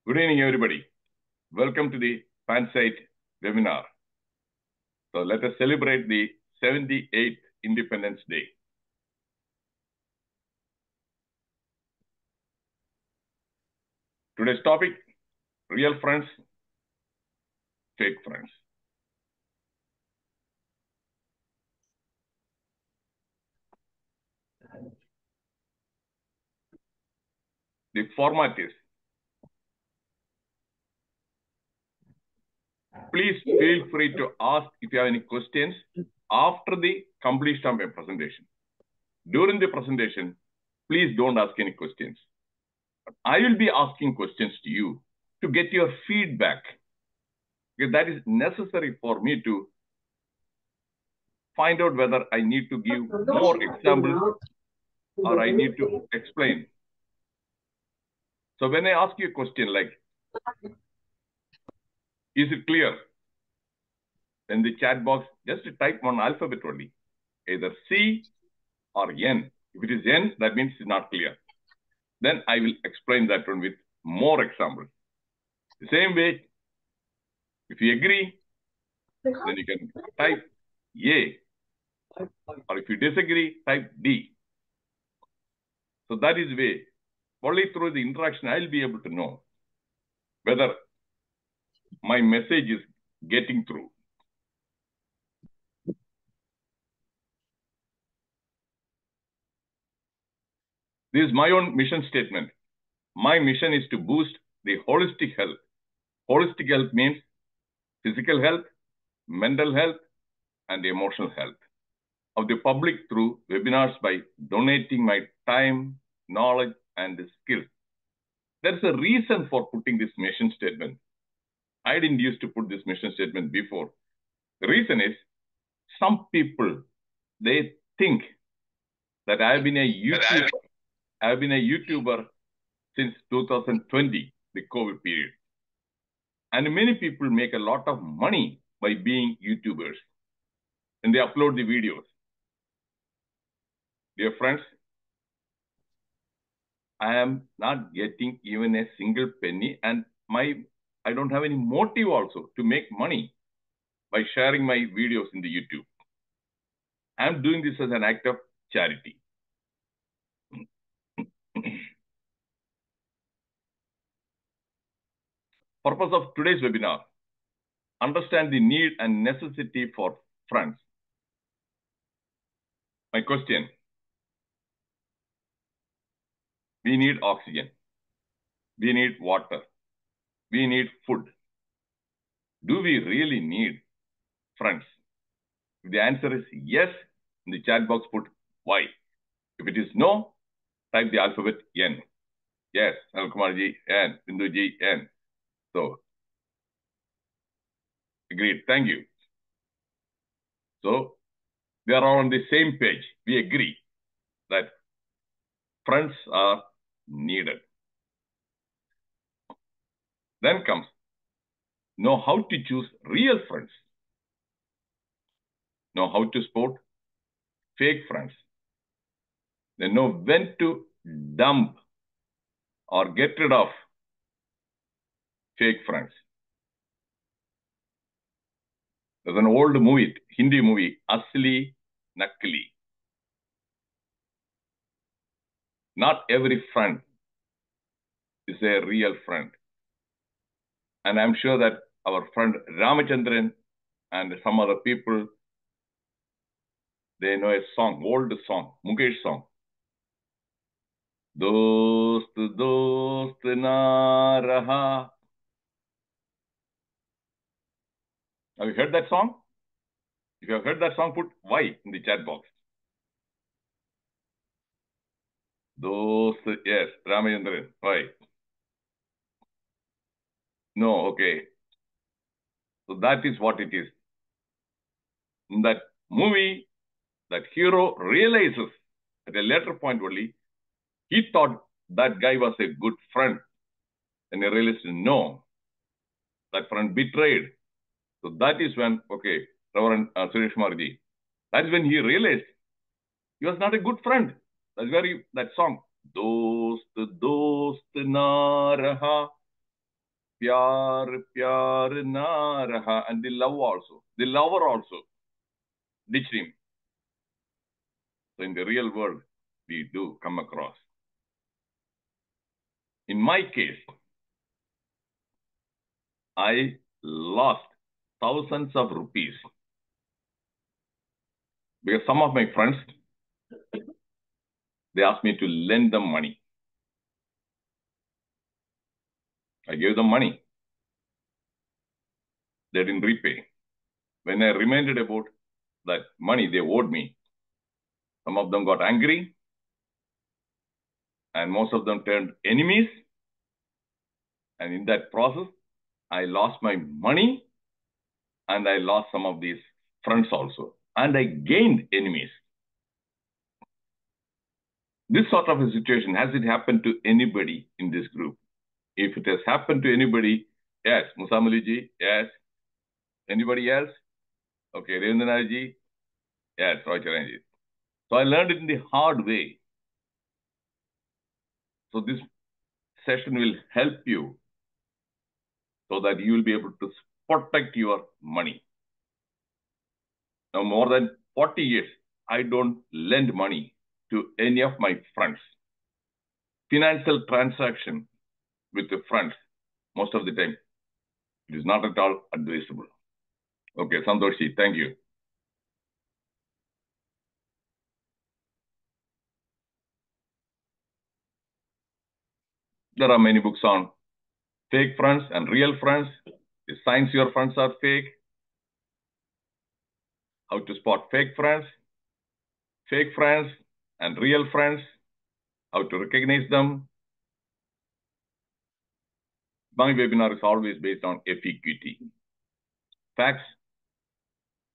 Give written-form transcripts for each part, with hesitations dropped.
Good evening, everybody. Welcome to the PANSIGHT webinar. So let us celebrate the 78th Independence Day. Today's topic, real friends, fake friends. The format is, please feel free to ask if you have any questions after the completion of my presentation. During the presentation, please don't ask any questions. I will be asking questions to you to get your feedback, because that is necessary for me to find out whether I need to give more examples or I need to explain. So when I ask you a question like, is it clear? In the chat box, just type one alphabet only, either C or N. If it is N, that means it's not clear. Then I will explain that one with more examples. The same way, if you agree, then you can type A. Or if you disagree, type D. So that is the way. Only through the interaction, I'll be able to know whether my message is getting through. This is my own mission statement. My mission is to boost the holistic health. Holistic health means physical health, mental health, and emotional health of the public through webinars by donating my time, knowledge, and skills. There's a reason for putting this mission statement. I didn't used to put this mission statement before. The reason is some people, they think that I've been a YouTuber since 2020, the COVID period. And many people make a lot of money by being YouTubers. And they upload the videos. Dear friends, I am not getting even a single penny, and I don't have any motive also to make money by sharing my videos in the YouTube. I'm doing this as an act of charity. Purpose of today's webinar, understand the need and necessity for friends. My question, we need oxygen, we need water, we need food. Do we really need friends? If the answer is yes, in the chat box put why. If it is no, type the alphabet N. Yes, Alkumarji, N, Binduji, N. So, agreed. Thank you. So, we are all on the same page. We agree that friends are needed. Then comes, know how to choose real friends. Know how to spot fake friends. Then know when to dump or get rid of fake friends. There's an old movie, Hindi movie, Asli Nakli. Not every friend is a real friend. And I'm sure that our friend Ramachandran and some other people, they know a song, old song, Mukesh song. Dost, dost na raha. Have you heard that song? If you have heard that song, put why in the chat box. Dost, yes, Ramachandran, why? No, okay. So that is what it is. In that movie, that hero realizes at a later point only, he thought that guy was a good friend. And he realized, no, that friend betrayed. So that is when, okay, Reverend Suresh Marji, that's when he realized he was not a good friend. That's where that song, Dost, Dost na raha. Pyar, pyar na raha. And the love also. The lover also ditched him. So in the real world, we do come across. In my case, I lost thousands of rupees because some of my friends, they asked me to lend them money. I gave them money. They didn't repay. When I reminded about that money they owed me, some of them got angry and most of them turned enemies. And in that process, I lost my money and I lost some of these friends also. And I gained enemies. This sort of a situation, has it happened to anybody in this group? If it has happened to anybody, yes. Musamali yes. Anybody else? Okay, Rendranaji, yes. Roycharanji. So I learned it in the hard way. So this session will help you so that you will be able to protect your money. Now, more than 40 years, I don't lend money to any of my friends. Financial transaction with the friends, most of the time, it is not at all advisable. Okay, Santoshi, thank you. There are many books on fake friends and real friends. The signs your friends are fake. How to spot fake friends and real friends. How to recognize them. My webinar is always based on FEQT. Facts,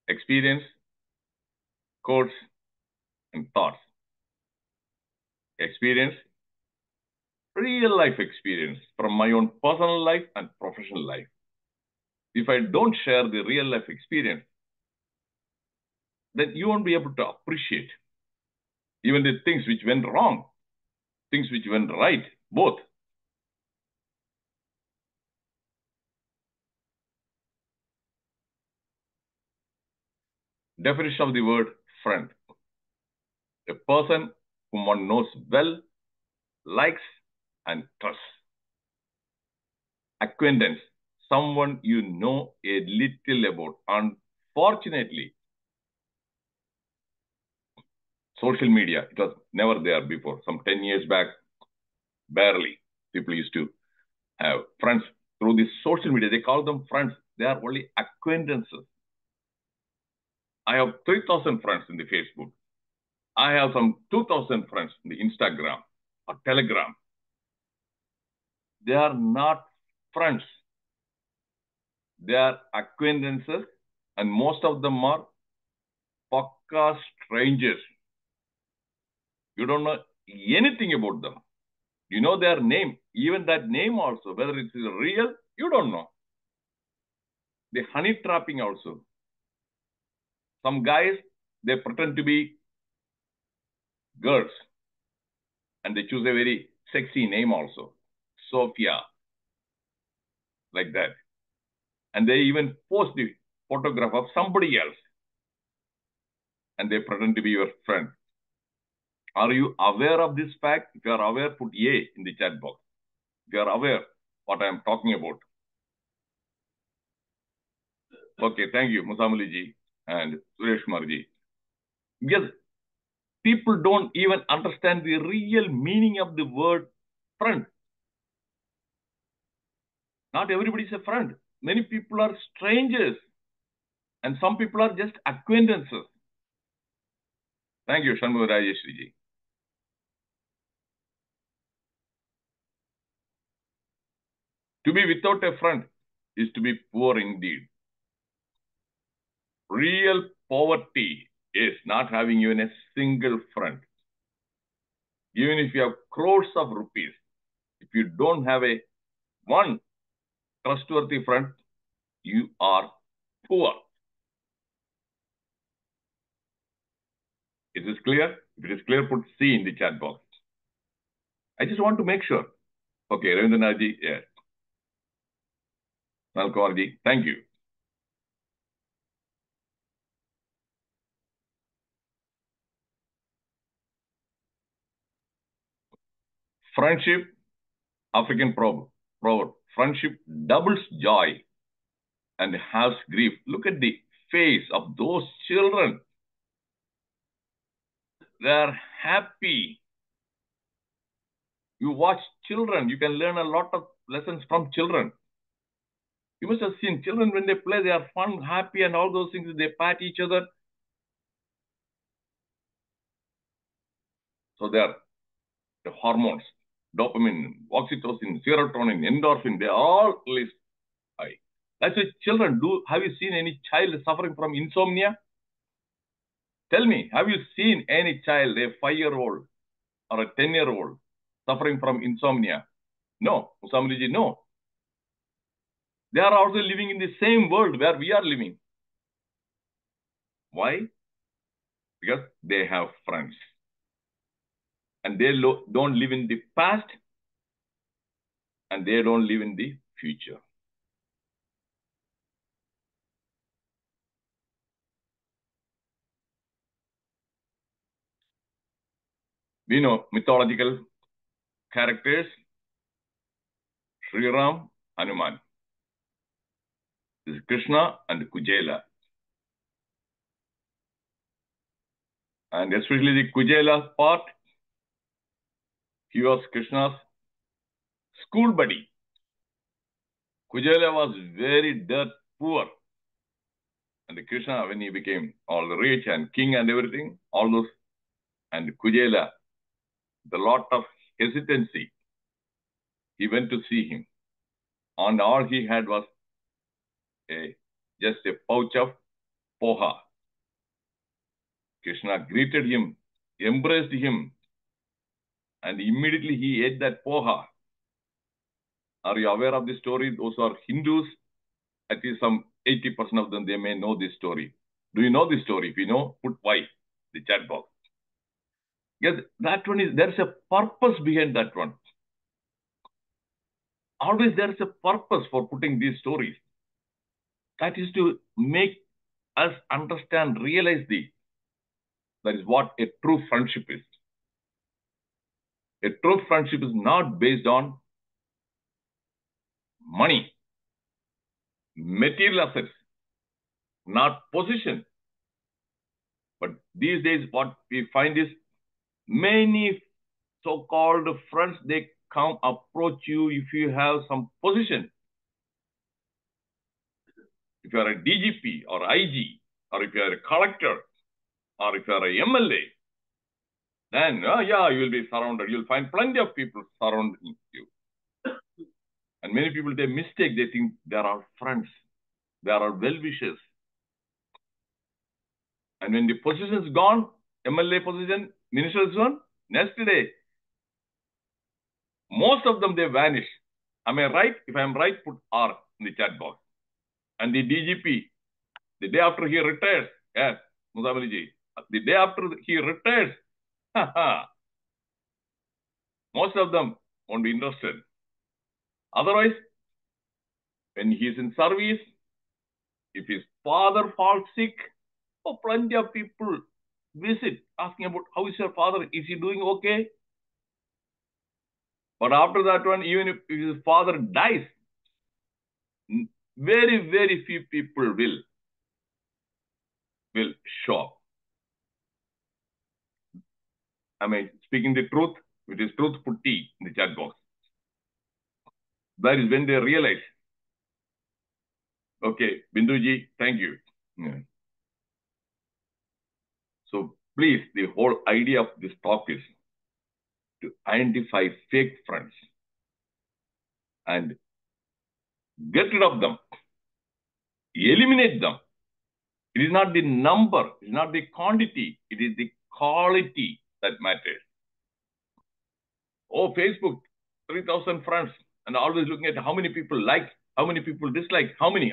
experience, quotes, and thoughts. Experience, real life experience from my own personal life and professional life. If I don't share the real life experience, then you won't be able to appreciate even the things which went wrong, things which went right, both. Definition of the word friend. A person whom one knows well, likes, and trusts. Acquaintance, someone you know a little about. Unfortunately, social media, it was never there before. Some 10 years back, barely people used to have friends through the social media. They call them friends. They are only acquaintances. I have 3,000 friends in the Facebook. I have some 2,000 friends in the Instagram or Telegram. They are not friends. They are acquaintances, and most of them are pakka strangers. You don't know anything about them. You know their name, even that name also, whether it's real, you don't know. The honey trapping also. Some guys, they pretend to be girls and they choose a very sexy name also. Sophia, like that. And they even post the photograph of somebody else and they pretend to be your friend. Are you aware of this fact? If you are aware, put A in the chat box. If you are aware what I am talking about. Okay, thank you, Musamali ji and Suresh Kumar ji. Because people don't even understand the real meaning of the word friend. Not everybody is a friend. Many people are strangers. And some people are just acquaintances. Thank you, Shanmugha Rajeshri ji. To be without a friend is to be poor indeed. Real poverty is not having even a single friend. Even if you have crores of rupees, if you don't have a one trustworthy friend, you are poor. Is this clear? If it is clear, put C in the chat box. I just want to make sure. Okay, Ravindranath ji, yes. Nalkamarji, thank you. Friendship, African proverb. Friendship doubles joy and halves grief. Look at the face of those children. They are happy. You watch children, you can learn a lot of lessons from children. You must have seen children when they play, they are fun, happy, and all those things. They pat each other. So they are the hormones, dopamine, oxytocin, serotonin, endorphin, they are all released high. That's why children do. Have you seen any child suffering from insomnia? Tell me, have you seen any child, a 5-year-old or a 10-year-old, suffering from insomnia? No. Musamriji, no. They are also living in the same world where we are living. Why? Because they have friends. And they don't live in the past, and they don't live in the future. We know mythological characters, Sri Ram, Hanuman. This is Krishna and Kujela. And especially the Kujela part, he was Krishna's school buddy. Kujela was very dirt poor. And Krishna, when he became all rich and king and everything, all those, and Kujela, the lot of hesitancy, he went to see him. And all he had was just a pouch of poha. Krishna greeted him, embraced him, and immediately he ate that poha. Are you aware of the story? Those are Hindus. At least some 80% of them, they may know this story. Do you know this story? If you know, put Y, the chat box. Yes, that one is, there's a purpose behind that one. Always there's a purpose for putting these stories. That is to make us understand, realize that is what a true friendship is. A true friendship is not based on money, material assets, not position. But these days, what we find is many so-called friends, they come approach you if you have some position. If you are a DGP or IG, or if you are a collector, or if you are a MLA, then yeah, you will be surrounded. You'll find plenty of people surrounding you. And many people, they mistake, they think they are friends. They are well-wishers. And when the position is gone, MLA position, minister is gone, next day, most of them, they vanish. Am I right? If I am right, put R in the chat box. And the DGP, the day after he retires, yes, Muzamaliji, the day after he retires, most of them won't be interested. Otherwise, when he is in service, if his father falls sick, plenty of people visit, asking about how is your father? Is he doing okay? But after that one, even if his father dies, very, very few people will show up. Am I speaking the truth? It is truth, put T in the chat box. That is when they realize. Okay, Binduji, thank you. Yeah. So please, the whole idea of this talk is to identify fake friends and get rid of them, eliminate them. It is not the number, it is not the quantity, it is the quality that matters. Oh, Facebook, 3,000 friends, and always looking at how many people like, how many people dislike, how many.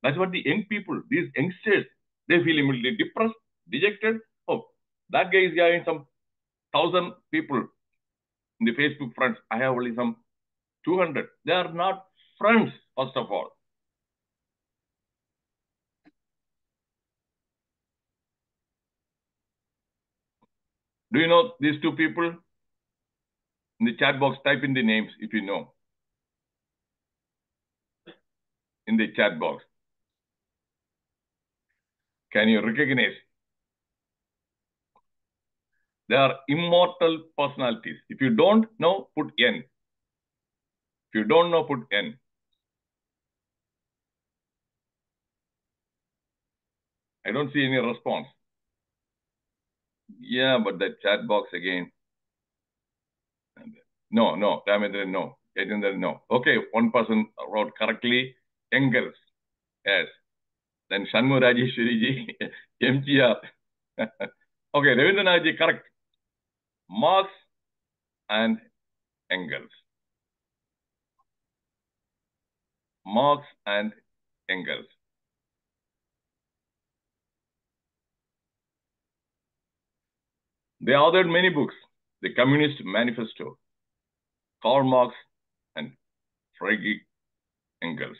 That's what the young people, these youngsters, they feel immediately depressed, dejected. Oh, that guy is having some 1,000 people in the Facebook friends. I have only some 200. They are not friends first of all. Do you know these two people? In the chat box, type in the names if you know. In the chat box. Can you recognize? They are immortal personalities. If you don't know, put N. If you don't know, put N. I don't see any response. Yeah, but the chat box again. No, Ramendran, no. Yatindran, no. Okay, one person wrote correctly. Engels. Yes. Then Shanmu Rajeshwari ji, MGR. Okay, Ravindranath ji, correct. Marx and Engels. Marx and Engels. They authored many books. The Communist Manifesto, Karl Marx and Friedrich Engels.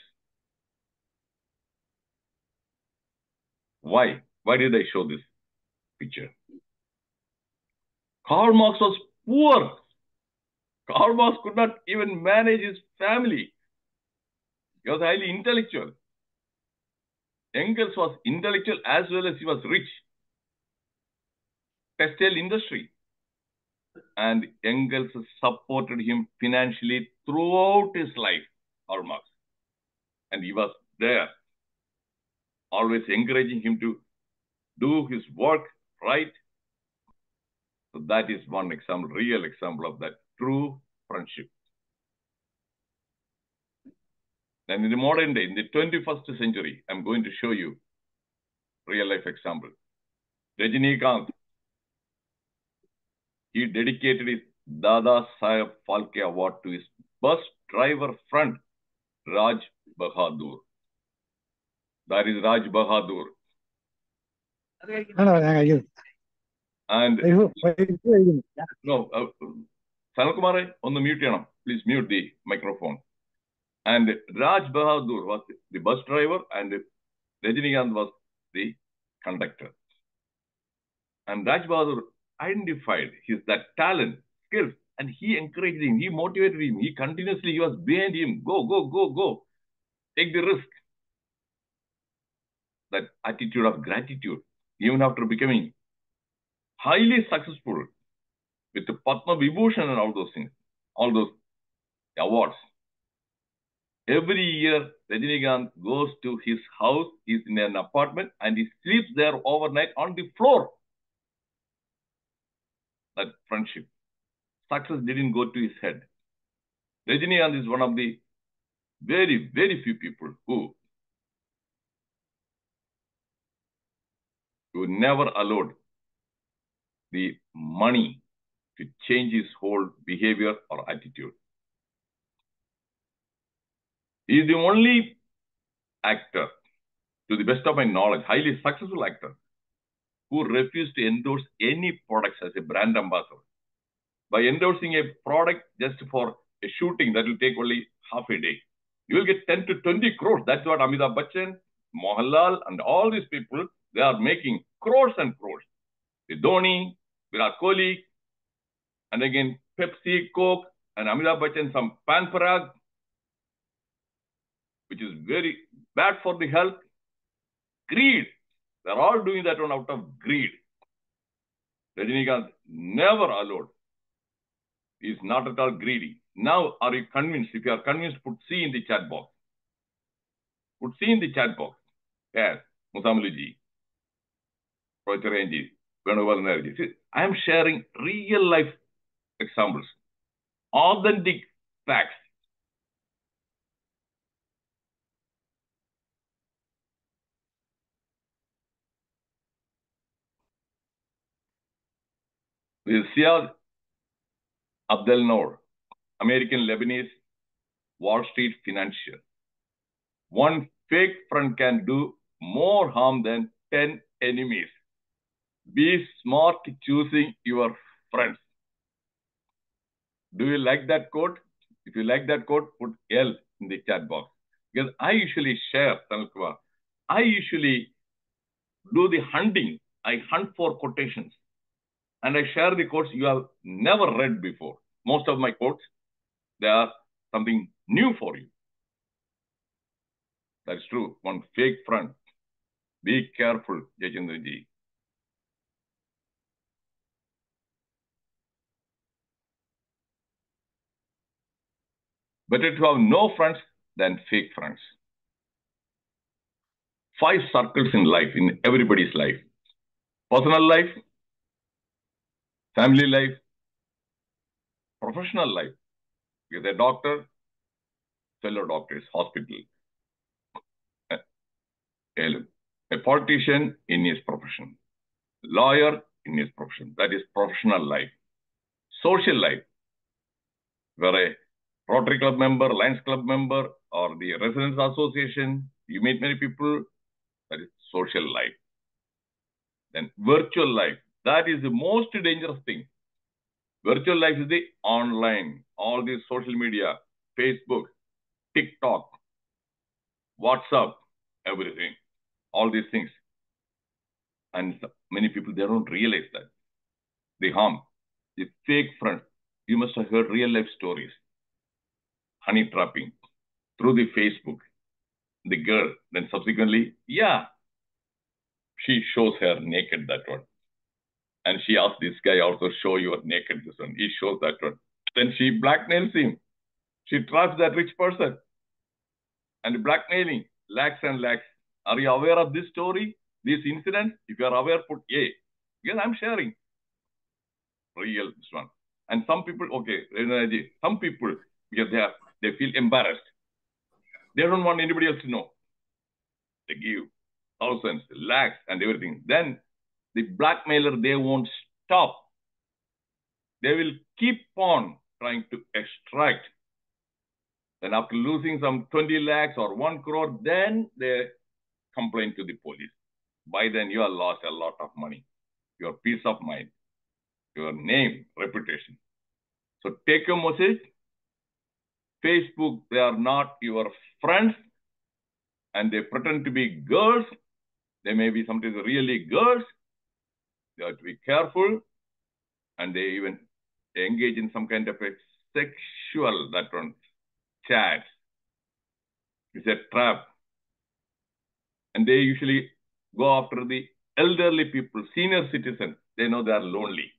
Why? Why did I show this picture? Karl Marx was poor. Karl Marx could not even manage his family. He was highly intellectual. Engels was intellectual as well as he was rich. Textile industry. And Engels supported him financially throughout his life, Karl Marx. And he was there, always encouraging him to do his work right. So that is one example, real example of that true friendship. Then in the modern day, in the 21st century, I'm going to show you real life example. Rajinikanth, he dedicated his Dada Saheb Phalke Award to his bus driver friend, Raj Bahadur. That is Raj Bahadur. And no, Sanalkumar, on the mute, please mute the microphone. And Raj Bahadur was the bus driver and Rajinikanth was the conductor. And Raj Bahadur identified that talent, skills, and he encouraged him, he motivated him, he was behind him, go, take the risk. That attitude of gratitude, even after becoming highly successful with the Padma Vibhushan and all those things, all those awards. Every year, Rajinikanth goes to his house, he's in an apartment, and he sleeps there overnight on the floor. That friendship. Success didn't go to his head. Rajinikanth is one of the very, very few people who never allowed the money to change his whole behavior or attitude. He is the only actor, to the best of my knowledge, highly successful actor, who refused to endorse any products as a brand ambassador. By endorsing a product just for a shooting that will take only half a day, you will get 10 to 20 crores. That's what Amitabh Bachchan, Mohanlal, and all these people, they are making crores and crores. The Dhoni, Virat Kohli, and again Pepsi, Coke, and Amitabh Bachchan some Pan Parag, which is very bad for the health. Greed. They're all doing that one out of greed. Rajinikanth never allowed. He is not at all greedy. Now, are you convinced? If you are convinced, put C in the chat box. Put C in the chat box. Yes, Musamuluji, Procharanji, Venugopal. I am sharing real life examples, authentic facts. This is Siad Abdel Noor, American Lebanese Wall Street financier. One fake friend can do more harm than 10 enemies. Be smart choosing your friends. Do you like that quote? If you like that quote, put L in the chat box. Because I usually share, Sanalkumar, I usually do the hunting. I hunt for quotations. And I share the quotes you have never read before. Most of my quotes, they are something new for you. That's true. One fake friend. Be careful, Jachendraji. Better to have no friends than fake friends. 5 circles in life, in everybody's life. Personal life, family life, professional life. With a doctor, fellow doctors, hospital. A politician in his profession. Lawyer in his profession. That is professional life. Social life, where a Rotary Club member, Lions Club member, or the Residents Association, you meet many people, that is social life. Then virtual life, that is the most dangerous thing. Virtual life is the online, all these social media, Facebook, TikTok, WhatsApp, everything, all these things. And many people, they don't realize that. They harm. The fake friends. You must have heard real life stories. Honey trapping through the Facebook. The girl, then subsequently, yeah, she shows her naked, that one. And she asks this guy also, show your naked, this one. He shows that one. Then she blackmails him. She traps that rich person. And blackmailing, lakhs and lakhs. Are you aware of this story, this incident? If you are aware, put A. Because I'm sharing. Real, this one. And some people, okay, some people, because they feel embarrassed. They don't want anybody else to know. They give thousands, lakhs, and everything. Then the blackmailer, they won't stop. They will keep on trying to extract. Then after losing some 20 lakhs or 1 crore, then they complain to the police. By then, you have lost a lot of money, your peace of mind, your name, reputation. So take a message. Facebook, they are not your friends, and they pretend to be girls. They may be sometimes really girls. They have to be careful, and they even engage in some kind of a sexual, that one, chat. It's a trap. And they usually go after the elderly people, senior citizens. They know they are lonely,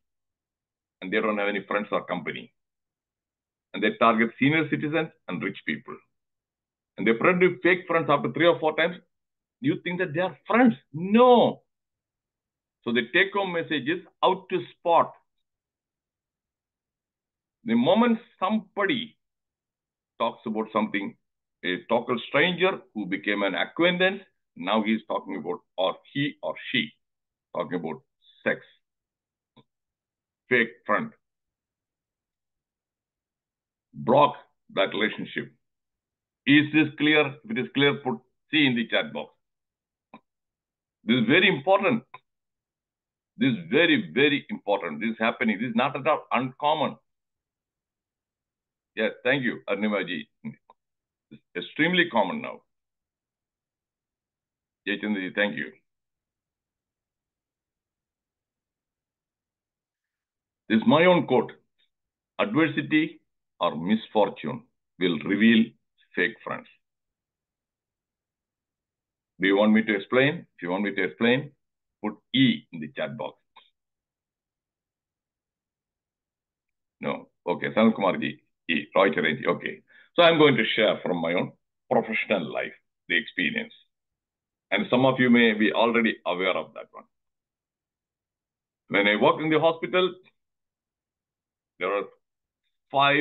and they don't have any friends or company. And they target senior citizens and rich people. And they pretend to be fake friends after 3 or 4 times. You think that they are friends? No. So the take-home message is out to spot. The moment somebody talks about something, a total stranger who became an acquaintance, now he's talking about, or he or she, talking about sex, fake friend. Block that relationship. Is this clear? If it is clear, put C in the chat box. This is very important. This is very, very important. This is happening. This is not at all uncommon. Yes, thank you, Arnimaji. It's extremely common now. Jaychandraji, thank you. This is my own quote. Adversity or misfortune will reveal fake friends. Do you want me to explain? If you want me to explain, put E in the chat box. No. Okay, Sanal Kumarji, E, Roy Charanji. Okay. So I'm going to share from my own professional life, the experience. And some of you may be already aware of that one. When I worked in the hospital, there were 5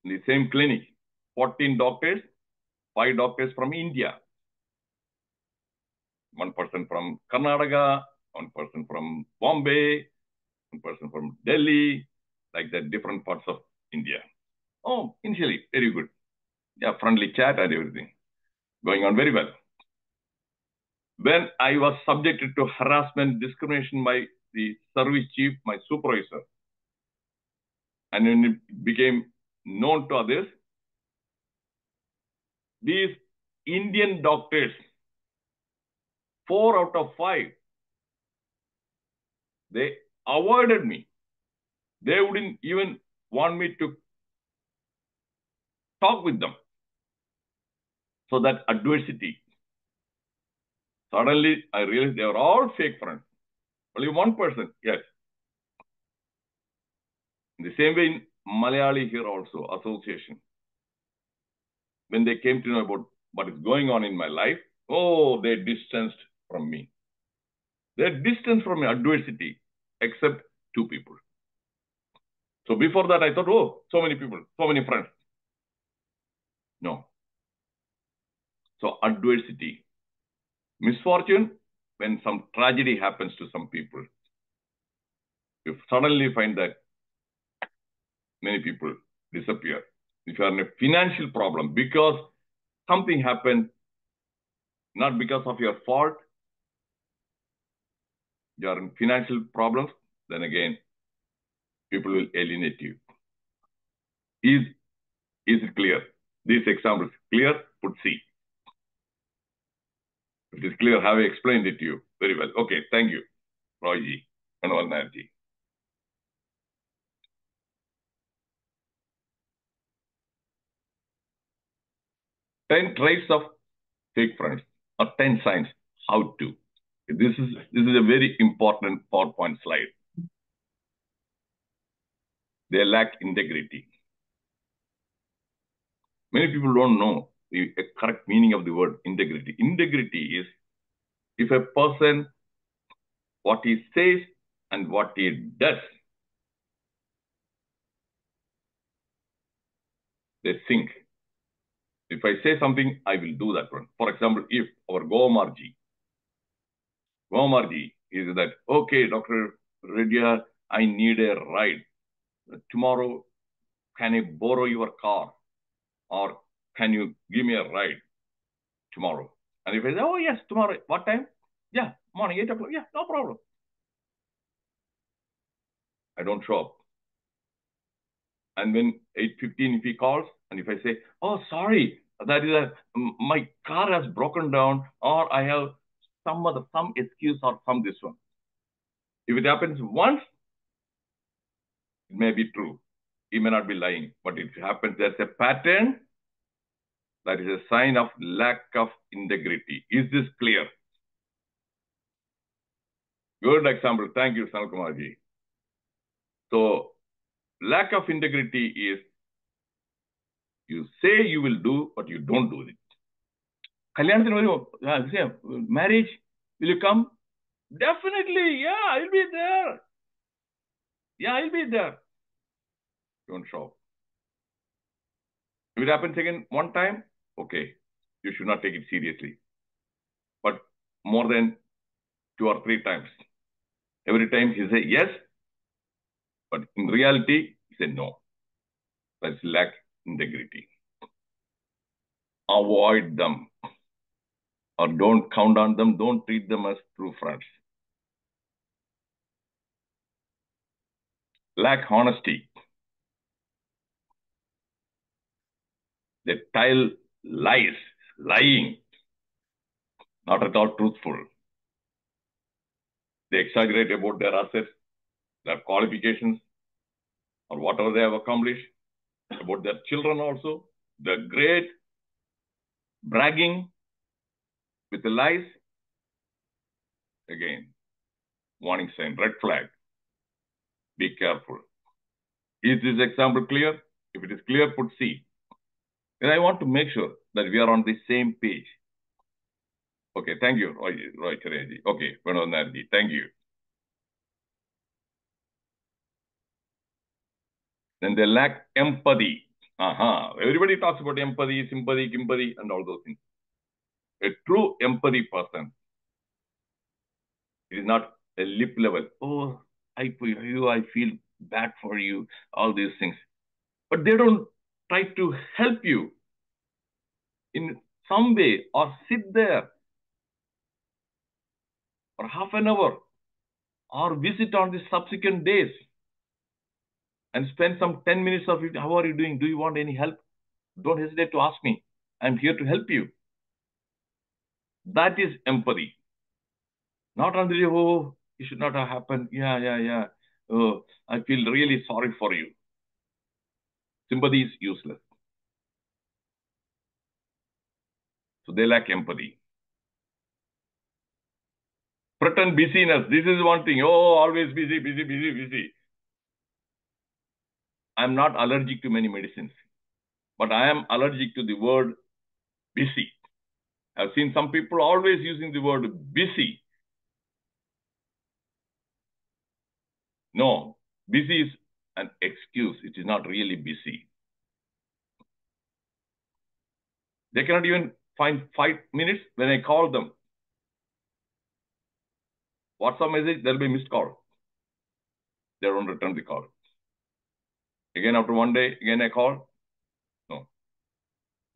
in the same clinic, 14 doctors, 5 doctors from India. 1 person from Karnataka, 1 person from Bombay, 1 person from Delhi, like that, different parts of India. Oh, initially, very good. Yeah, friendly chat and everything. Going on very well. When I was subjected to harassment, discrimination by the service chief, my supervisor, and when it became known to others, These Indian doctors, 4 out of 5, they avoided me. They wouldn't even want me to talk with them. So that adversity, suddenly I realized they were all fake friends. Only one person, yes. In the same way in Malayali here also, association. When they came to know about what is going on in my life, oh, they distanced from me. They distanced from adversity, except 2 people. So before that, I thought, oh, so many people, so many friends. No. So adversity, misfortune, when some tragedy happens to some people, you suddenly find that many people disappear. If you are in a financial problem because something happened, not because of your fault, you are in financial problems, then again, people will alienate you. Is it clear? These examples clear? Put C. If it is clear, have I explained it to you? Very well. Okay, thank you, Royji and Valnarji. Ten traits of fake friends or 10 signs how to. This is a very important PowerPoint slide. They lack integrity. Many people don't know the correct meaning of the word integrity. Integrity is if a person, what he says and what he does, they think. If I say something, I will do that one. For example, if our Gomarji is that, okay, Dr. Reddiar, I need a ride. Tomorrow, can I borrow your car? Or can you give me a ride tomorrow? And if I say, oh, yes, tomorrow, what time? Yeah, morning, 8 o'clock. Yeah, no problem. I don't show up. And when 8:15, if he calls, and if I say, oh, sorry, that is my car has broken down, or I have some excuse or some this one. If it happens once, it may be true. He may not be lying. But if it happens, there's a pattern, that is a sign of lack of integrity. Is this clear? Good example. Thank you, Sanal Kumarji. So, lack of integrity is you say you will do, but you don't do it. Marriage, will you come? Definitely, yeah, I'll be there. Yeah, I'll be there. Don't show up. If it happens again one time, okay, you should not take it seriously. But more than 2 or 3 times, every time he say yes, but in reality, he said no. That's lack integrity. Avoid them or don't count on them. Don't treat them as true friends. Lack honesty. They tell lies, lying, not at all truthful. They exaggerate about their assets, their qualifications, or whatever they have accomplished, about their children also. They're great, bragging with the lies. Again, warning sign, red flag. Be careful. Is this example clear? If it is clear, put C. And I want to make sure that we are on the same page. Okay, thank you, Roy Chareji. Okay, Vinod Narji, thank you. Then they lack empathy. Everybody talks about empathy, sympathy, kimpathy, and all those things. A true empathy person, it is not a lip level. Oh, I feel bad for you, all these things. But they don't try to help you in some way or sit there for half an hour or visit on the subsequent days and spend some 10 minutes of it. How are you doing? Do you want any help? Don't hesitate to ask me. I'm here to help you. That is empathy. Not only, oh, it should not have happened. Yeah. Oh, I feel really sorry for you. Sympathy is useless. So they lack empathy. Pretend busyness. This is one thing. Oh, always busy. I'm not allergic to many medicines, but I am allergic to the word busy. I've seen some people always using the word busy. No, busy is an excuse. It is not really busy. They cannot even find 5 minutes when I call them. WhatsApp message, there will be missed call. They don't return the call. Again, after 1 day, again I call. No.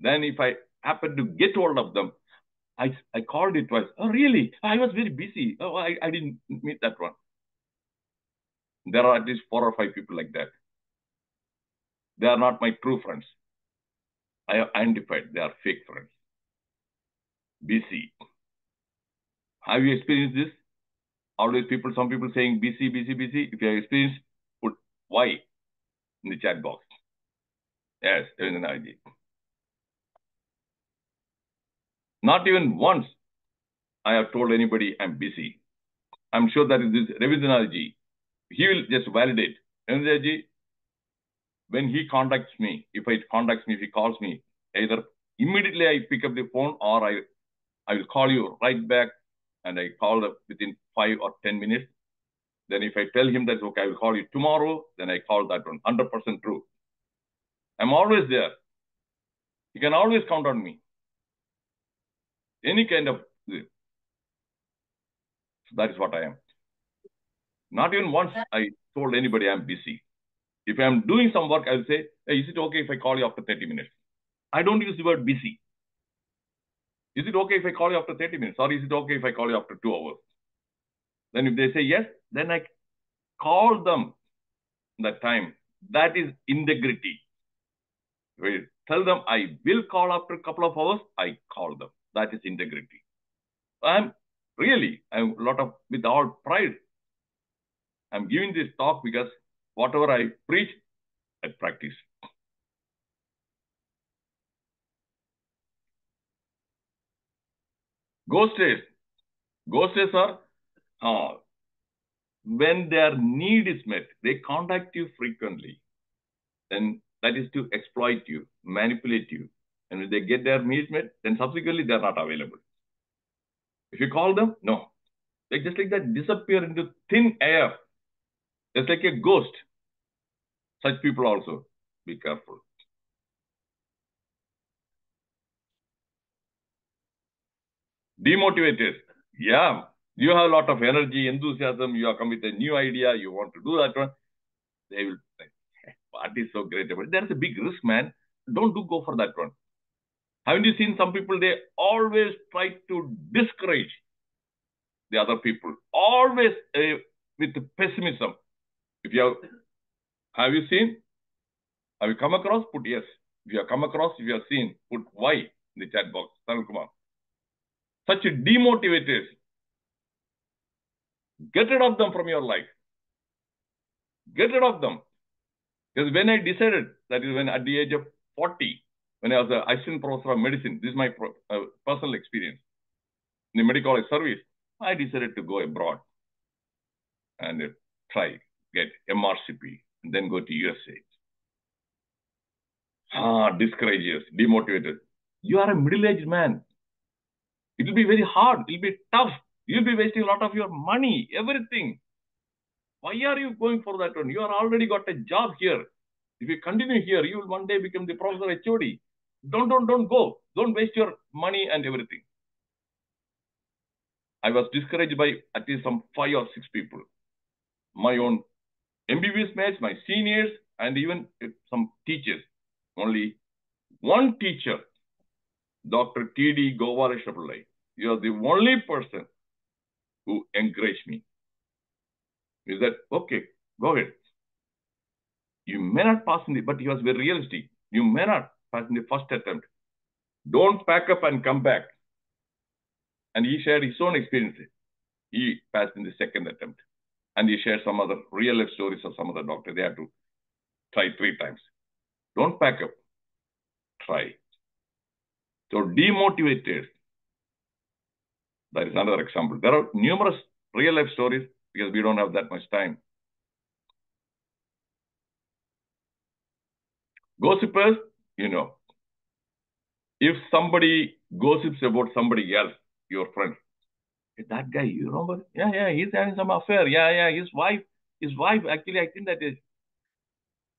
Then if I happen to get hold of them, I called it twice. Oh, really? I was very busy. Oh, I didn't meet that one. There are at least 4 or 5 people like that. They are not my true friends. I have identified they are fake friends. Busy. Have you experienced this? Always some people saying busy. If you have experienced, put why in the chat box. Yes, there is an idea. Not even once I have told anybody I'm busy. I'm sure that is this Ravindranatji. He will just validate. Ravindranatji, when he contacts me, if he calls me, either immediately I pick up the phone or I will call you right back, and I call up within 5 or 10 minutes. Then if I tell him that, okay, I will call you tomorrow, then I call that one. 100% true. I'm always there. You can always count on me. Any kind of, that is what I am. Not even once I told anybody I'm busy. If I'm doing some work, I'll say, hey, is it okay if I call you after 30 minutes? I don't use the word busy. Is it okay if I call you after 30 minutes? Or is it okay if I call you after 2 hours? Then if they say yes, then I call them that time. That is integrity. Tell them I will call after a couple of hours, I call them. That is integrity. I'm with all pride, I'm giving this talk because whatever I preach, I practice. Ghost days are when their need is met, they contact you frequently. Then that is to exploit you, manipulate you. And when they get their needs met, then subsequently they're not available. If you call them, no. They just like that disappear into thin air. It's like a ghost. Such people also, be careful. Demotivated. Yeah. You have a lot of energy, enthusiasm. You are come with a new idea. You want to do that one. They will say, what is so great about it? There's a big risk, man. Don't go for that one. Haven't you seen some people, they always try to discourage the other people, always with pessimism. If you have you seen? Have you come across? Put yes. If you have come across, if you have seen, put why in the chat box. Kumar. Such demotivators. Get rid of them from your life. Get rid of them. Because when I decided, that is when at the age of 40, when I was an assistant professor of medicine, this is my personal experience in the medical college service, I decided to go abroad and get MRCP, and then go to USA. Discourages, demotivated. You are a middle-aged man. It will be very hard. It will be tough. You'll be wasting a lot of your money, everything. Why are you going for that one? You are already got a job here. If you continue here, you will one day become the professor HOD. Don't go. Don't waste your money and everything. I was discouraged by at least some 5 or 6 people. My own MBBS mates, my seniors, and even some teachers. Only one teacher, Dr. T.D. Govaleshwarlai. You are the only person who encouraged me. Is that, okay, go ahead. You may not pass in but he was very realistic. You may not pass in the first attempt. Don't pack up and come back. And he shared his own experience. He passed in the second attempt. And he shared some other real life stories of some other doctor. They had to try 3 times. Don't pack up. Try. So demotivators. That is another example. There are numerous real life stories because we don't have that much time. Gossipers, if somebody gossips about somebody else, your friend, that guy, you remember? Yeah, he's having some affair. Yeah, his wife, actually, I think that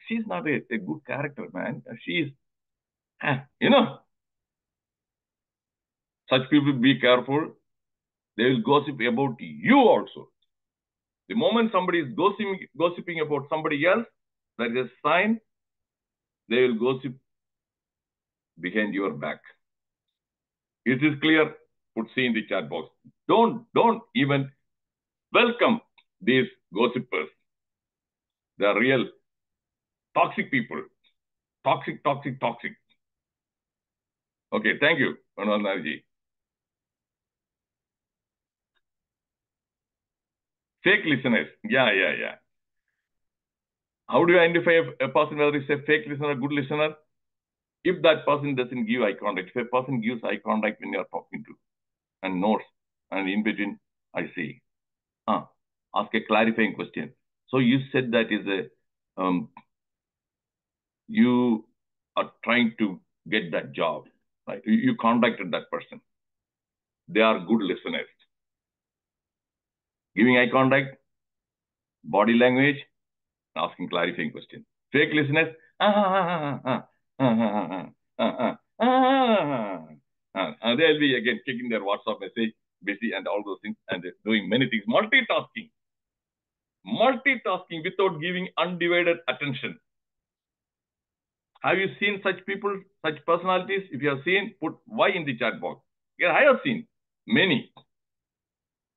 she's not a good character, man. She's, such people, be careful. They will gossip about you also. The moment somebody is gossiping about somebody else, that is a sign they will gossip behind your back. It is clear. Put C in the chat box. Don't even welcome these gossipers. They are real toxic people. Toxic. Okay, thank you, Manoj. Fake listeners. Yeah. How do you identify a person whether it's a fake listener or good listener? If that person doesn't give eye contact, if a person gives eye contact when you are talking to and nods, and in between, I say, ask a clarifying question. So you said that is you are trying to get that job, right? You contacted that person. They are good listeners. Giving eye contact, body language, asking clarifying question. Fake listeners, they'll be again checking their WhatsApp message, busy and all those things, and doing many things. Multitasking without giving undivided attention. Have you seen such people, such personalities? If you have seen, put Y in the chat box. Yeah, I have seen many.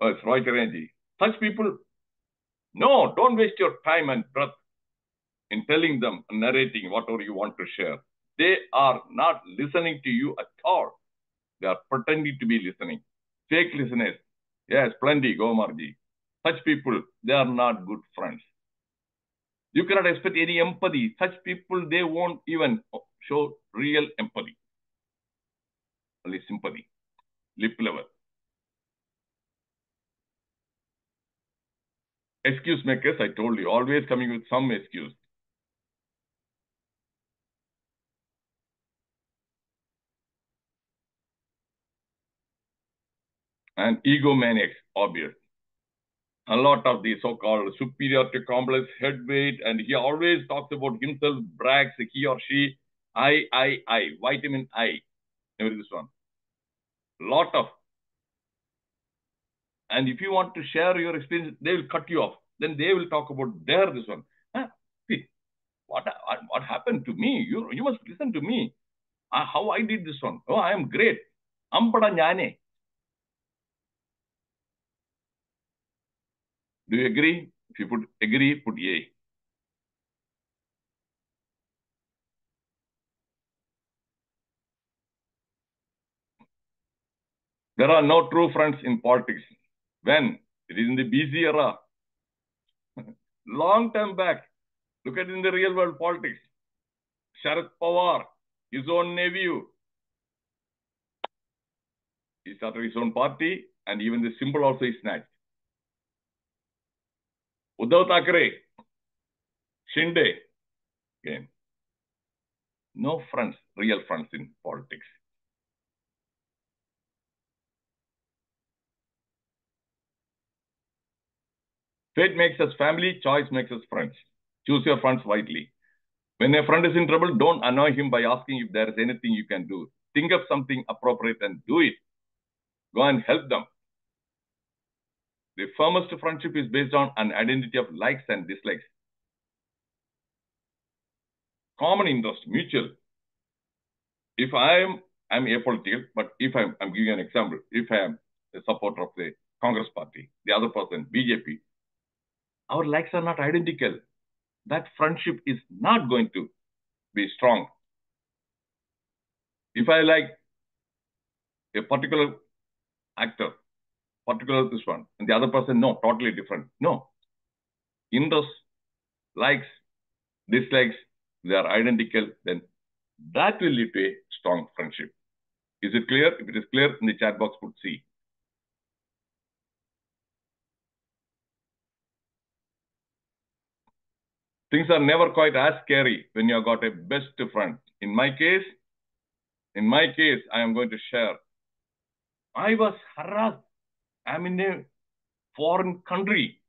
Oh, it's Roy Terenji. Such people, no, don't waste your time and breath in telling them, narrating whatever you want to share. They are not listening to you at all. They are pretending to be listening. Fake listeners. Yes, plenty, Gomarji. Such people, they are not good friends. You cannot expect any empathy. Such people, they won't even show real empathy. Only sympathy. Lip level. Excuse makers, I told you, always coming with some excuse. And egomaniacs, obvious. A lot of the so-called superiority complex, head weight, and he always talks about himself, brags, he or she, I, vitamin I. Never this one. Lot of. And if you want to share your experience, they will cut you off. Then they will talk about this one. See, what happened to me? You must listen to me. How I did this one. Oh, I am great. Ampada Nyane. Do you agree? If you put agree, put A. There are no true friends in politics. When? It is in the BC era. Long time back. Look at it in the real world politics. Sharad Pawar, his own nephew. He started his own party and even the symbol also is snatched. Uddhav Thackeray, Shinde. Again. No friends, real friends in politics. Fate makes us family, choice makes us friends. Choose your friends wisely. When a friend is in trouble, don't annoy him by asking if there is anything you can do. Think of something appropriate and do it. Go and help them. The firmest friendship is based on an identity of likes and dislikes. Common interest, mutual. If I'm apolitical, but if I'm giving you an example, if I am a supporter of the Congress party, the other person, BJP, our likes are not identical. That friendship is not going to be strong. If I like a particular actor, particular this one, and the other person, no, totally different. No. Interests, likes, dislikes, they are identical, then that will lead to a strong friendship. Is it clear? If it is clear, in the chat box, put C. Things are never quite as scary when you have got a best friend. In my case, I am going to share. I was harassed. I'm in a foreign country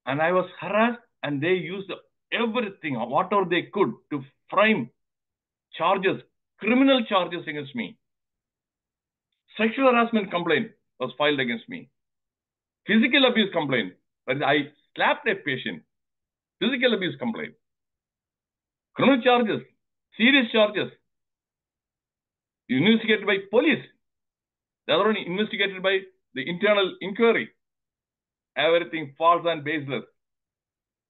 and I was harassed, and they used everything, whatever they could, to frame charges, criminal charges against me. Sexual harassment complaint was filed against me. Physical abuse complaint, but I slapped a patient. Physical abuse complaint. Criminal charges, serious charges, investigated by police. The other one investigated by the internal inquiry. Everything false and baseless.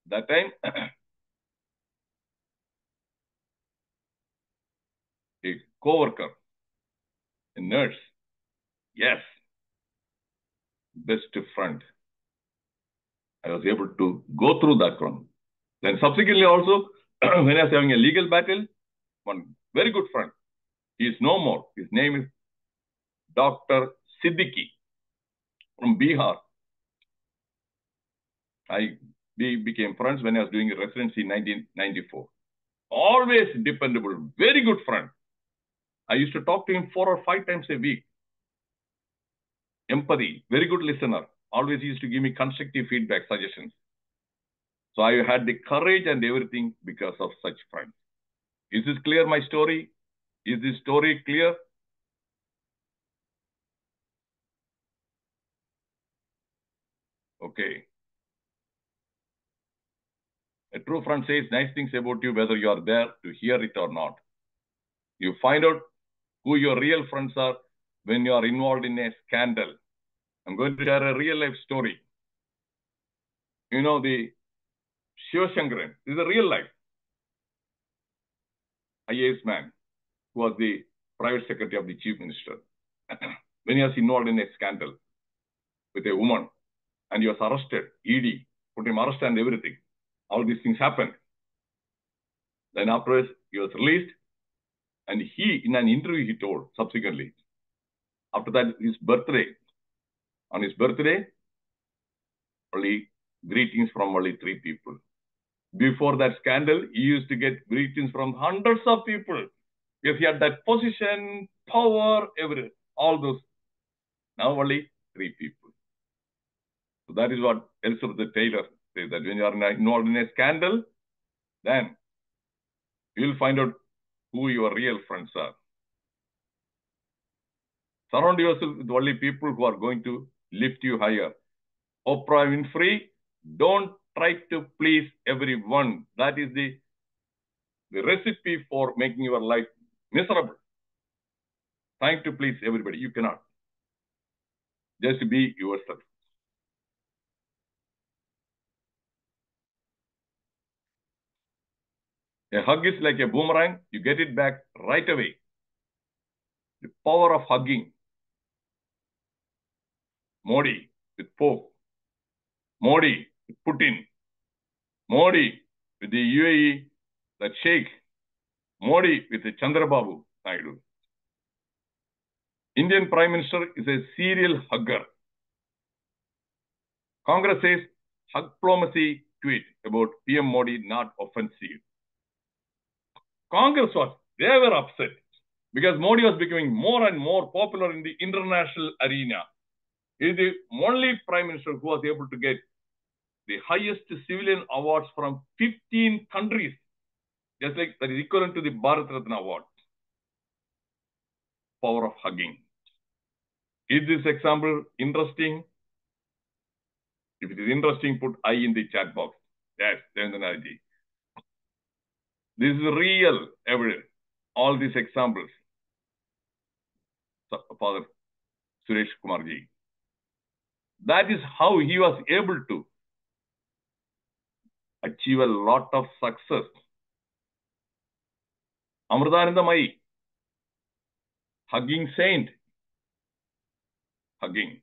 That time, a co-worker, a nurse, yes, best friend. I was able to go through that one. Then subsequently also, when I was having a legal battle, one very good friend, he is no more. His name is Dr. Siddiqui from Bihar. We became friends when I was doing a residency in 1994. Always dependable, very good friend. I used to talk to him 4 or 5 times a week. Empathy, very good listener. Always used to give me constructive feedback, suggestions. So I had the courage and everything because of such friends. Is this clear, my story? Is this story clear? Okay. A true friend says nice things about you, whether you are there to hear it or not. You find out who your real friends are when you are involved in a scandal. I'm going to share a real life story. You know, the Shivashankaran is a real life IAS man who was the private secretary of the chief minister. When he was involved in a scandal with a woman and he was arrested, ED, put him arrest and everything. All these things happened. Then afterwards, he was released, and he, in an interview, he told subsequently, after that, on his birthday, only greetings from only 3 people. Before that scandal, he used to get greetings from hundreds of people because he had that position, power, everything, all those. Now only 3 people. So that is what Elizabeth Taylor says, that when you are involved in a scandal, then you will find out who your real friends are. Surround yourself with only people who are going to lift you higher. Oprah Winfrey, don't try to please everyone. That is the recipe for making your life miserable. Trying to please everybody, you cannot. Just be yourself. A hug is like a boomerang. You get it back right away. The power of hugging. Modi with Pope. Modi with Putin. Modi with the UAE, that Sheikh. Modi with the Chandrababu Naidu. Indian Prime Minister is a serial hugger. Congress says hug diplomacy tweet about PM Modi not offensive. Congress they were upset because Modi was becoming more and more popular in the international arena. He is the only Prime Minister who was able to get the highest civilian awards from 15 countries, just like that is equivalent to the Bharat Ratna Award. Power of hugging. Is this example interesting? If it is interesting, put I in the chat box. Yes, Devendraji. This is real evidence. All these examples. Father Suresh Kumarji. That is how he was able to achieve a lot of success. Amritanandamai, Hugging saint. Hugging.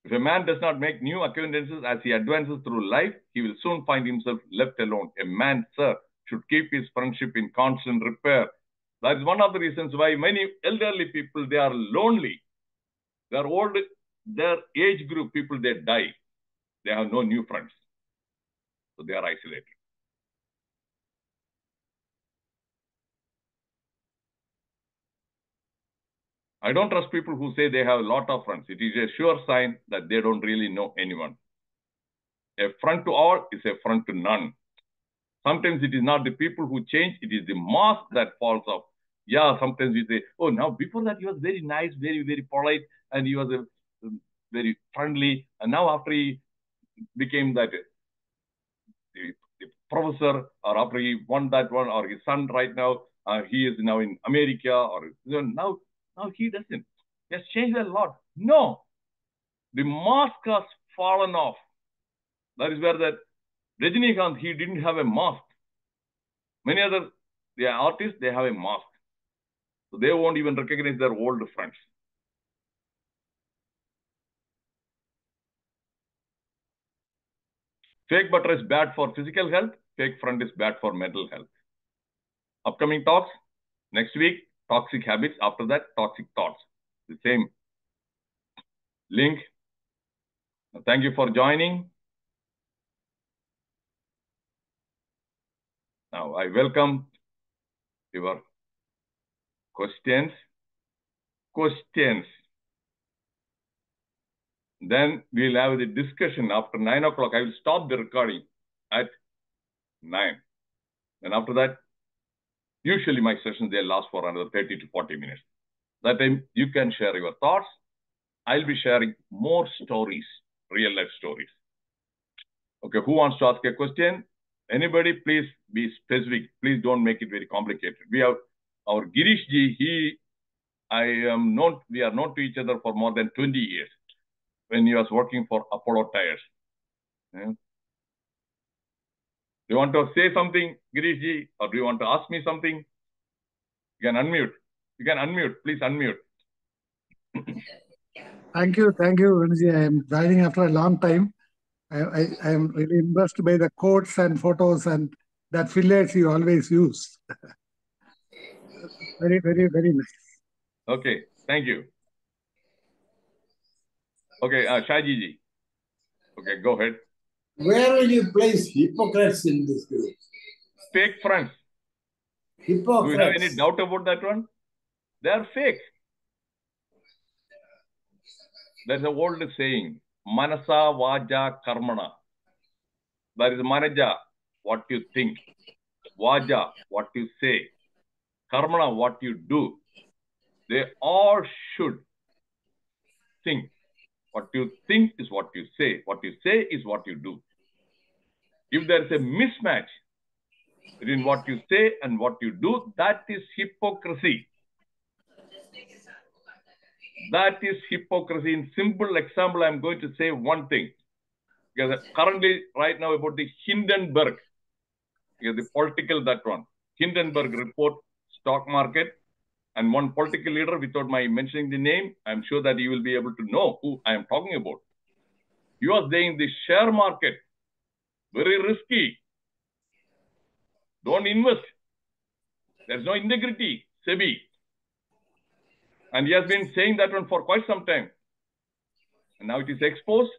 If a man does not make new acquaintances as he advances through life, he will soon find himself left alone. A man, sir, should keep his friendship in constant repair. That is one of the reasons why many elderly people, they are lonely. They are old, their age group people, they die. They have no new friends. So they are isolated. I don't trust people who say they have a lot of friends. It is a sure sign that they don't really know anyone. A friend to all is a friend to none. Sometimes it is not the people who change, it is the mask that falls off. Yeah, sometimes we say, oh, now before that he was very nice, very, very polite, and he was very friendly. And now after he became that the professor, or after he won that one, or his son right now, he is now in America, or now he doesn't. He has changed a lot. No, the mask has fallen off. That is where that Rajinikanth, he didn't have a mask. Many other artists, they have a mask. So they won't even recognize their old friends. Fake butter is bad for physical health. Fake friend is bad for mental health. Upcoming talks, next week, toxic habits. After that, toxic thoughts. The same link. Thank you for joining. Now, I welcome your questions. Then we'll have the discussion after 9 o'clock. I will stop the recording at 9. And after that, usually my sessions, they last for another 30 to 40 minutes. That time, you can share your thoughts. I'll be sharing more stories, real life stories. Okay, who wants to ask a question? Anybody, please be specific. Please don't make it very complicated. We have our Girish ji, we are known to each other for more than 20 years when he was working for Apollo Tires. Yeah. Do you want to say something, Girish ji, or do you want to ask me something? You can unmute. Please unmute. Thank you, Venuji. I am joining after a long time. I am really impressed by the quotes and photos and that fillets you always use. Very, very, very nice. Okay, thank you. Okay, Shaji ji. Okay, go ahead. Where will you place hypocrites in this group? Fake friends. Hypocrites. Do you have any doubt about that one? They are fake. There's an old saying, Manasa Vaja Karmana. That is Manaja, what you think. Vaja, what you say. Karmana, what you do. They all should think. What you think is what you say. What you say is what you do. If there is a mismatch between what you say and what you do, that is hypocrisy. That is hypocrisy. In simple example, I'm going to say one thing. Because currently, right now, about the Hindenburg, the political, that one. Hindenburg report, stock market, and one political leader, without my mentioning the name, I'm sure that you will be able to know who I am talking about. He was saying the share market, very risky. Don't invest. There's no integrity, SEBI. And he has been saying that one for quite some time. And now it is exposed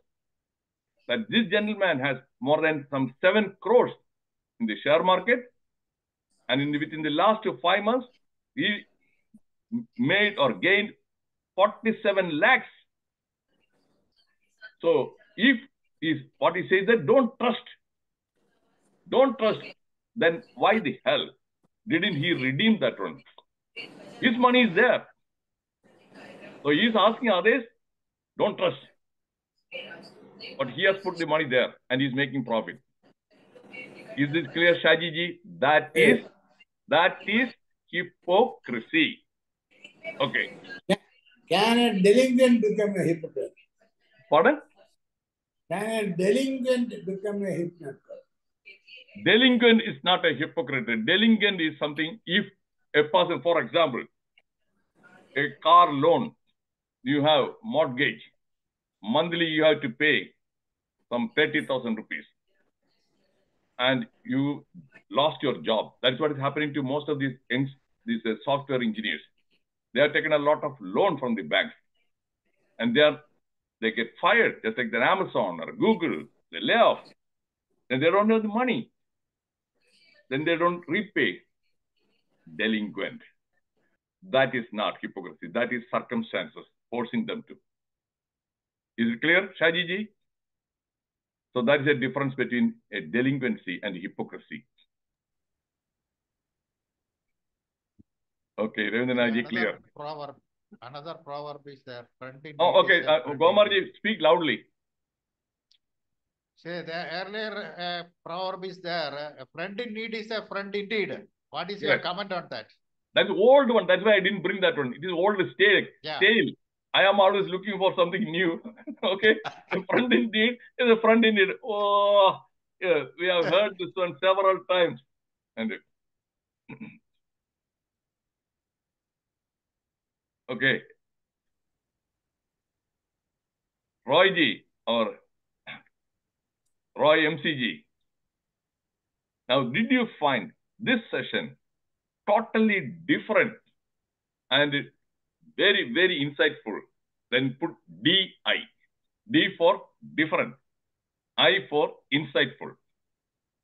that this gentleman has more than some 7 crores in the share market. And within the last 5 months, he made or gained 47 lakhs. So if what he says that don't trust, then why the hell didn't he redeem that one? His money is there. So he is asking others, don't trust. But he has put the money there and he's making profit. Is this clear, Shaji ji? That is hypocrisy. Okay. Can a delinquent become a hypocrite? Pardon? Can a delinquent become a hypocrite? Delinquent is not a hypocrite. A delinquent is something if a person, for example, a car loan, you have mortgage, monthly you have to pay some 30,000 rupees and you lost your job. That's what is happening to most of these software engineers. They are taking a lot of loan from the banks and they get fired, just like Amazon or Google, they lay off. Then they don't have the money. Then they don't repay. Delinquent. That is not hypocrisy. That is circumstances forcing them to. Is it clear, Shajiji? So that is a difference between a delinquency and hypocrisy. Okay, Ravindranji, clear. Another proverb is there. Oh, okay. Gomarji, speak loudly. Say the earlier proverb is there. A friend in need is a friend indeed. What is your comment on that? That's old one. That's why I didn't bring that one. It is old, stale. Yeah. Stale. I am always looking for something new. Okay. A friend indeed is a friend indeed. Oh, yeah. We have heard this one several times. And okay. Roy G or Roy MCG. Now, did you find this session totally different and very, very insightful? Then put DI. D for different. I for insightful.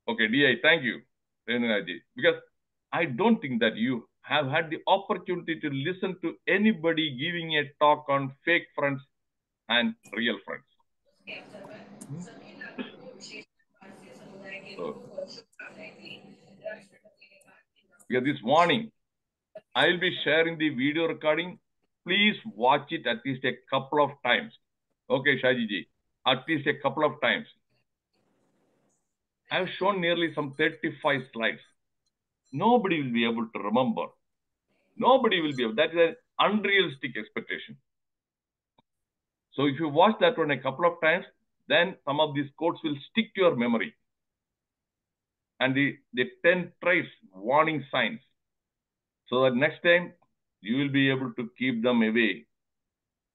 Okay, DI, thank you, Renunaji. Because I don't think that you have had the opportunity to listen to anybody giving a talk on fake friends and real friends. So, because this warning, I'll be sharing the video recording. Please watch it at least a couple of times. Okay, Shajiji, at least a couple of times. I've shown nearly some 35 slides. Nobody will be able to remember. Nobody will be able. That is an unrealistic expectation. So if you watch that one a couple of times, then some of these quotes will stick to your memory. And the 10 traits, warning signs. So that next time you will be able to keep them away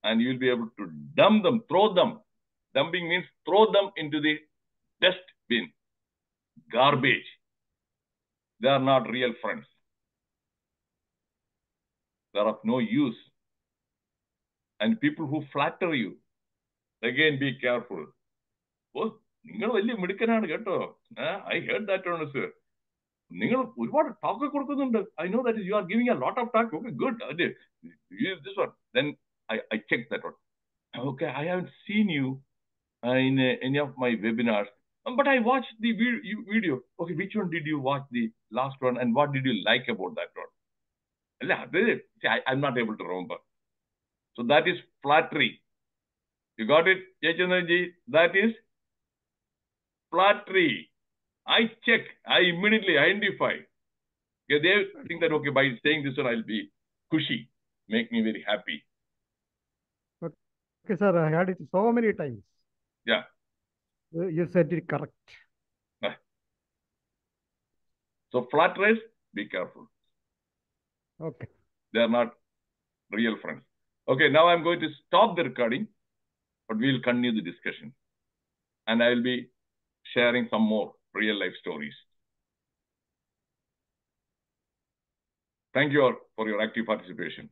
and you will be able to dump them, throw them. Dumping means throw them into the dustbin, garbage. They are not real friends. They are of no use. And people who flatter you, again, be careful. Oh, I heard that one, sir. I know that you are giving a lot of talk. Okay, good. Use this one. Then I checked that one. Okay, I haven't seen you in any of my webinars, but I watched the video. Okay, which one did you watch, the last one, and what did you like about that one? See, I'm not able to remember. So that is flattery. You got it, Yachandraji? That is flattery. I check. I immediately identify. Okay, they think that, okay, by saying this one, I'll be cushy, make me very happy. Okay, sir, I heard it so many times. Yeah. You said it correct. So flatterers, be careful. Okay. They are not real friends. Okay, now I'm going to stop the recording, but we'll continue the discussion. And I will be sharing some more real life stories. Thank you all for your active participation.